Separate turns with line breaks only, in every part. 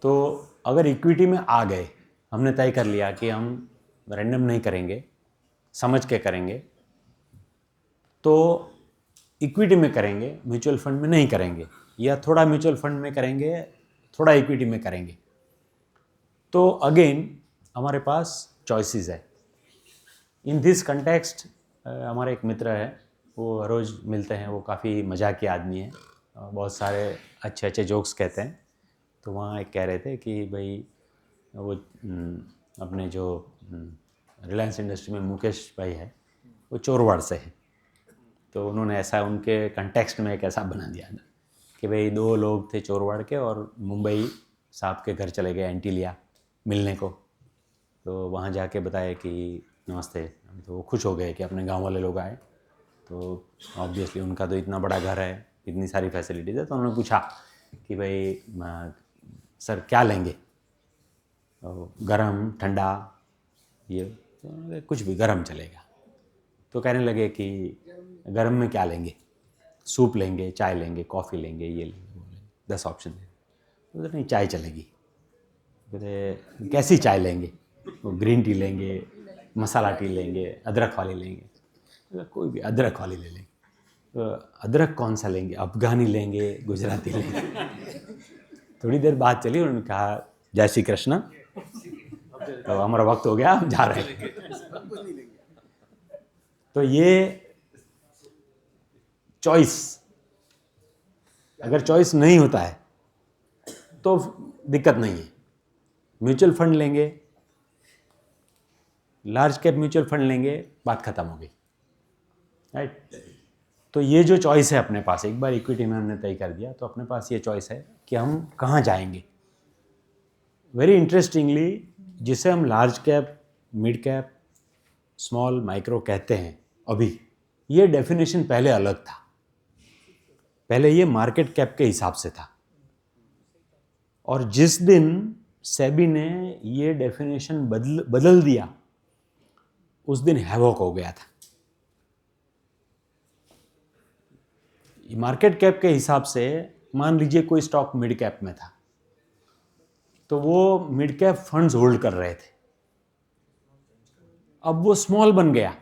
तो अगर इक्विटी में आ गए, हमने तय कर लिया कि हम रैंडम नहीं करेंगे, समझ के करेंगे, तो इक्विटी में करेंगे, म्यूचुअल फंड में नहीं करेंगे, या थोड़ा म्यूचुअल फंड में करेंगे, थोड़ा इक्विटी में करेंगे, तो अगेन हमारे पास चॉइसेस है। इन दिस कंटेक्स्ट हमारे एक मित्र है, वो रोज़ मिलते हैं, वो काफ़ी मजाकी आदमी है, बहुत सारे अच्छे अच्छे जोक्स कहते हैं। तो वहाँ एक कह रहे थे कि भाई वो अपने जो रिलायंस इंडस्ट्री में मुकेश भाई है, वो चोरवाड़ से है। तो उन्होंने ऐसा उनके कंटेक्स्ट में एक ऐसा बना दिया था कि भाई 2 लोग थे चोरवाड़ के और मुंबई साहब के घर चले गए एंटीलिया मिलने को। तो वहाँ जाके बताया कि नमस्ते, तो वो खुश हो गए कि अपने गांव वाले लोग आए। तो ऑब्वियसली उनका तो इतना बड़ा घर है, इतनी सारी फैसिलिटीज़ है, तो उन्होंने पूछा कि भाई सर क्या लेंगे, गरम ठंडा, ये तो कुछ भी गरम चलेगा। तो कहने लगे कि गरम में क्या लेंगे, सूप लेंगे, चाय लेंगे, कॉफ़ी लेंगे, ये लेंगे, वो लेंगे, 10 ऑप्शन दे। तो नहीं, चाय चलेगी। कहते कैसी चाय लेंगे, वो ग्रीन टी लेंगे, मसाला टी लेंगे, अदरक वाली लेंगे, कोई भी अदरक वाली ले लेंगे। तो अदरक कौन सा लेंगे, अफगानी लेंगे, गुजराती लेंगे। थोड़ी देर बात चली, उन्होंने कहा जय श्री कृष्ण, तो हमारा वक्त हो गया, हम जा रहे हैं। तो ये चॉइस, अगर चॉइस नहीं होता है तो दिक्कत नहीं है। म्यूचुअल फंड लेंगे, लार्ज कैप म्यूचुअल फंड लेंगे, बात खत्म हो गई, राइट। तो ये जो चॉइस है अपने पास, एक बार इक्विटी में हमने तय कर दिया तो अपने पास ये चॉइस है कि हम कहाँ जाएंगे। वेरी इंटरेस्टिंगली, जिसे हम large cap, mid cap, small, micro कहते हैं, अभी ये डेफिनेशन पहले अलग था। पहले ये मार्केट कैप के हिसाब से था, और जिस दिन सेबी ने ये डेफिनेशन बदल दिया, उस दिन हैवॉक हो गया था। मार्केट कैप के हिसाब से मान लीजिए कोई स्टॉक मिड कैप में था, तो वो मिड कैप फंड्स होल्ड कर रहे थे। अब वो स्मॉल बन गया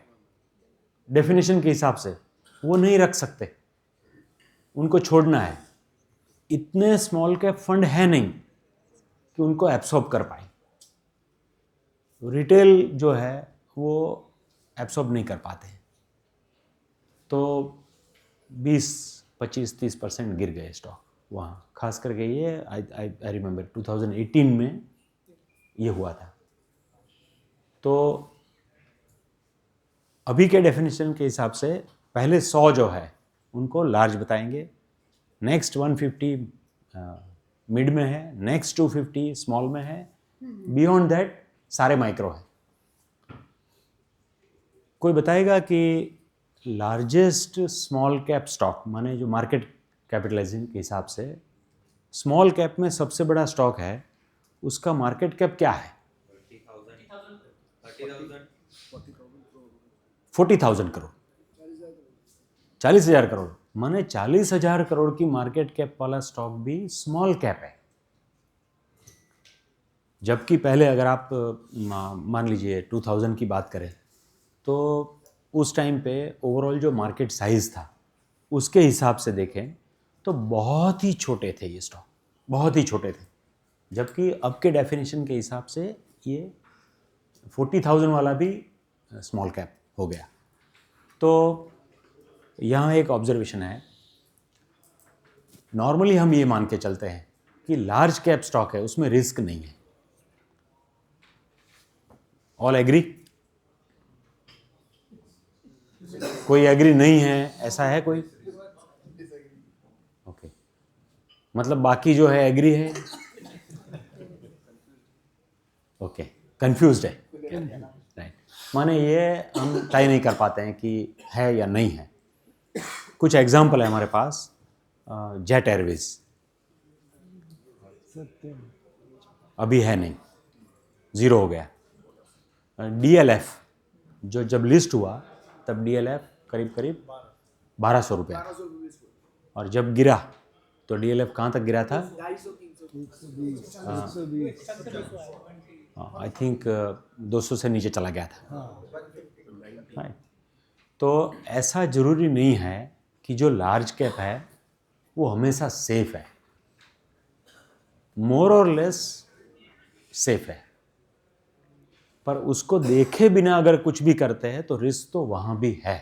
डेफिनेशन के हिसाब से, वो नहीं रख सकते, उनको छोड़ना है। इतने स्मॉल कैप फंड है नहीं कि उनको एब्सॉर्ब कर पाए। रिटेल जो है वो एब्सॉर्ब नहीं कर पाते, तो 20-25-30% गिर गए स्टॉक वहाँ, खास करके ये आई रिमेंबर 2018 में ये हुआ था। तो अभी के डेफिनेशन के हिसाब से पहले 100 जो है उनको लार्ज बताएंगे, नेक्स्ट 150 मिड में है, नेक्स्ट 250 स्मॉल में है, बियॉन्ड दैट सारे माइक्रो है। कोई बताएगा कि लार्जेस्ट स्मॉल कैप स्टॉक, माने जो मार्केट कैपिटलाइजेशन के हिसाब से स्मॉल कैप में सबसे बड़ा स्टॉक है, उसका मार्केट कैप क्या है? 40,000 करोड़, 40,000 करोड़, माने 40,000 करोड़ की मार्केट कैप वाला स्टॉक भी स्मॉल कैप है। जबकि पहले अगर आप मान लीजिए 2000 की बात करें, तो उस टाइम पे ओवरऑल जो मार्केट साइज था उसके हिसाब से देखें तो बहुत ही छोटे थे ये स्टॉक, बहुत ही छोटे थे। जबकि अब के डेफिनेशन के हिसाब से ये 40,000 वाला भी स्मॉल कैप हो गया। तो यहाँ एक ऑब्जर्वेशन है, नॉर्मली हम ये मान के चलते हैं कि लार्ज कैप स्टॉक है, उसमें रिस्क नहीं है। All agree? कोई एग्री नहीं है, ऐसा है कोई? ओके, मतलब बाकी जो है एग्री है, ओके, कंफ्यूज्ड है, राइट। माने ये हम तय नहीं कर पाते हैं कि है या नहीं है। कुछ एग्जाम्पल है हमारे पास, जेट एयरवेज अभी है नहीं, ज़ीरो हो गया। DLF जो जब लिस्ट हुआ तब DLF करीब 1200 रुपया, और जब गिरा तो DLF कहाँ तक गिरा था? आई थिंक 200 से नीचे चला गया था। Right. तो ऐसा ज़रूरी नहीं है कि जो लार्ज कैप है वो हमेशा सेफ है, मोर और लेस सेफ है, पर उसको देखे बिना अगर कुछ भी करते हैं तो रिस्क तो वहाँ भी है।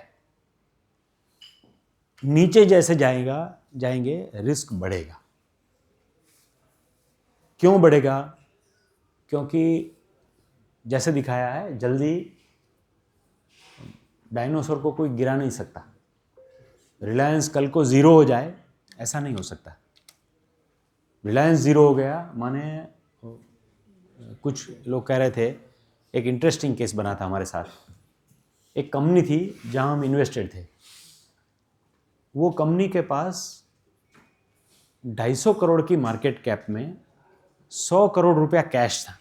नीचे जैसे जाएंगे रिस्क बढ़ेगा। क्यों बढ़ेगा? क्योंकि जैसे दिखाया है, जल्दी डायनासोर को कोई गिरा नहीं सकता। रिलायंस कल को ज़ीरो हो जाए, ऐसा नहीं हो सकता। रिलायंस ज़ीरो हो गया माने, कुछ लोग कह रहे थे, एक इंटरेस्टिंग केस बना था हमारे साथ। एक कंपनी थी जहां हम इन्वेस्टेड थे, वो कंपनी के पास 250 करोड़ की मार्केट कैप में 100 करोड़ रुपया कैश था।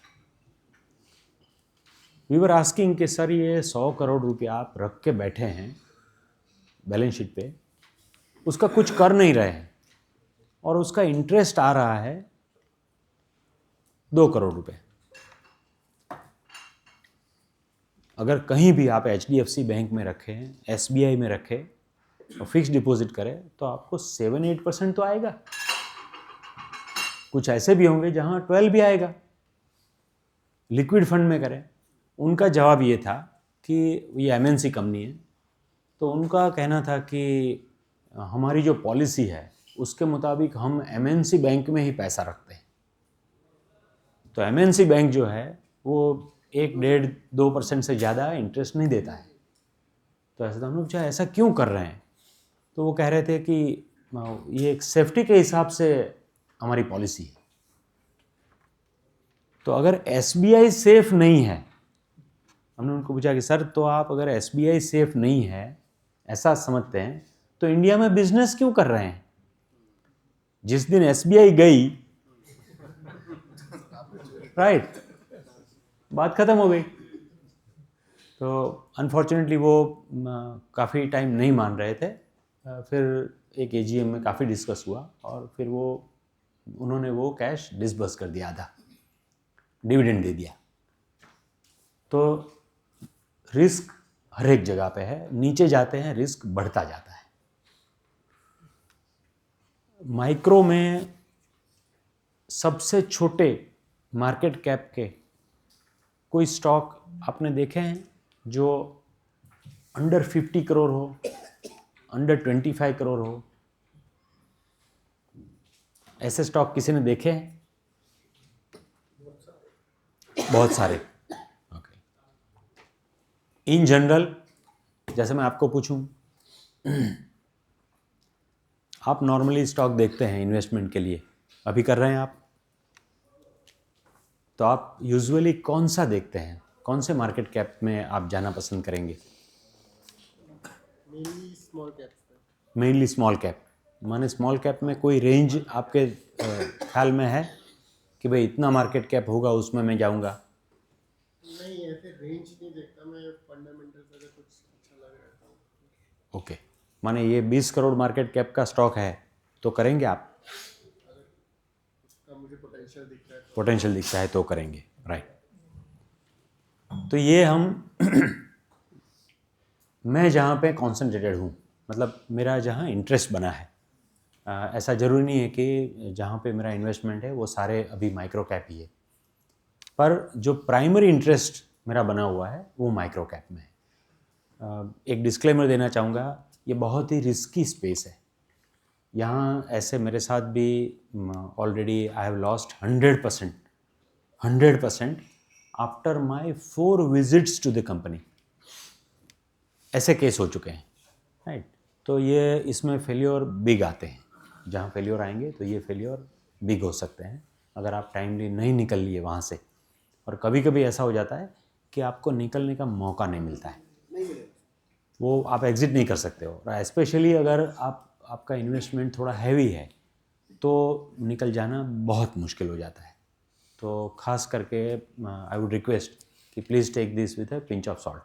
वी वर आस्किंग कि सर ये 100 करोड़ रुपया आप रख के बैठे हैं बैलेंस शीट पे, उसका कुछ कर नहीं रहे हैं और उसका इंटरेस्ट आ रहा है 2 करोड़ रुपए। अगर कहीं भी आप HDFC बैंक में रखें, SBI में रखें और फिक्स डिपॉजिट करें तो आपको 7-8% तो आएगा। कुछ ऐसे भी होंगे जहां 12 भी आएगा। लिक्विड फंड में करें। उनका जवाब ये था कि ये MNC कंपनी है, तो उनका कहना था कि हमारी जो पॉलिसी है उसके मुताबिक हम MNC बैंक में ही पैसा रखते हैं। तो MNC बैंक जो है वो 1-1.5-2% से ज़्यादा इंटरेस्ट नहीं देता है। तो ऐसा तो हम लोग पूछा ऐसा क्यों कर रहे हैं? तो वो कह रहे थे कि ये एक सेफ्टी के हिसाब से हमारी पॉलिसी है। तो अगर SBI सेफ नहीं है, हमने उनको पूछा कि सर तो आप अगर SBI सेफ नहीं है ऐसा समझते हैं तो इंडिया में बिजनेस क्यों कर रहे हैं? जिस दिन SBI गई, राइट, बात खत्म हो गई। तो अनफॉर्चुनेटली वो काफ़ी टाइम नहीं मान रहे थे। फिर एक AGM में काफ़ी डिस्कस हुआ और फिर उन्होंने वो कैश डिसबर्स कर दिया, आधा डिविडेंड दे दिया। तो रिस्क हर एक जगह पे है, नीचे जाते हैं रिस्क बढ़ता जाता है। माइक्रो में सबसे छोटे मार्केट कैप के कोई स्टॉक आपने देखे हैं जो अंडर 50 करोड़ हो, अंडर 25 करोड़ हो? ऐसे स्टॉक किसी ने देखे हैं? बहुत सारे। ओके। इन जनरल जैसे मैं आपको पूछूं, आप नॉर्मली स्टॉक देखते हैं इन्वेस्टमेंट के लिए, अभी कर रहे हैं आप, तो आप यूजुअली कौन सा देखते हैं? कौन से मार्केट कैप में आप जाना पसंद करेंगे? Mainly small cap. माने स्मॉल कैप में कोई रेंज आपके ख्याल में है कि भाई इतना मार्केट कैप होगा उसमें मैं जाऊंगा?
नहीं, ऐसे रेंज नहीं देखता मैं, फंडामेंटल्स अगर कुछ अच्छा लग रहा है तो।
ओके, माने ये 20 करोड़ मार्केट कैप का स्टॉक है तो करेंगे आप?
अगर उसका मुझे पोटेंशियल दिख रहा है तो।
पोटेंशियल दिखता है तो करेंगे, राइट। तो ये हम मैं जहाँ पे कॉन्सेंट्रेटेड हूँ, मतलब मेरा जहाँ इंटरेस्ट बना है, ऐसा ज़रूरी नहीं है कि जहाँ पे मेरा इन्वेस्टमेंट है वो सारे अभी माइक्रो कैप ही है, पर जो प्राइमरी इंटरेस्ट मेरा बना हुआ है वो माइक्रो कैप में है। एक डिस्क्लेमर देना चाहूँगा, ये बहुत ही रिस्की स्पेस है। यहाँ ऐसे मेरे साथ भी already I have lost 100% after my 4 visits to the company. ऐसे केस हो चुके हैं, राइट। तो ये इसमें फेल्योर बिग आते हैं, जहाँ फेल्योर आएंगे तो ये फेल्योर बिग हो सकते हैं अगर आप टाइमली नहीं निकल लिए वहाँ से। और कभी कभी ऐसा हो जाता है कि आपको निकलने का मौका नहीं मिलता है, वो आप एग्ज़िट नहीं कर सकते हो। स्पेशली अगर आपका इन्वेस्टमेंट थोड़ा हैवी है तो निकल जाना बहुत मुश्किल हो जाता है। तो ख़ास करके आई वुड रिक्वेस्ट कि please take this with a pinch of salt.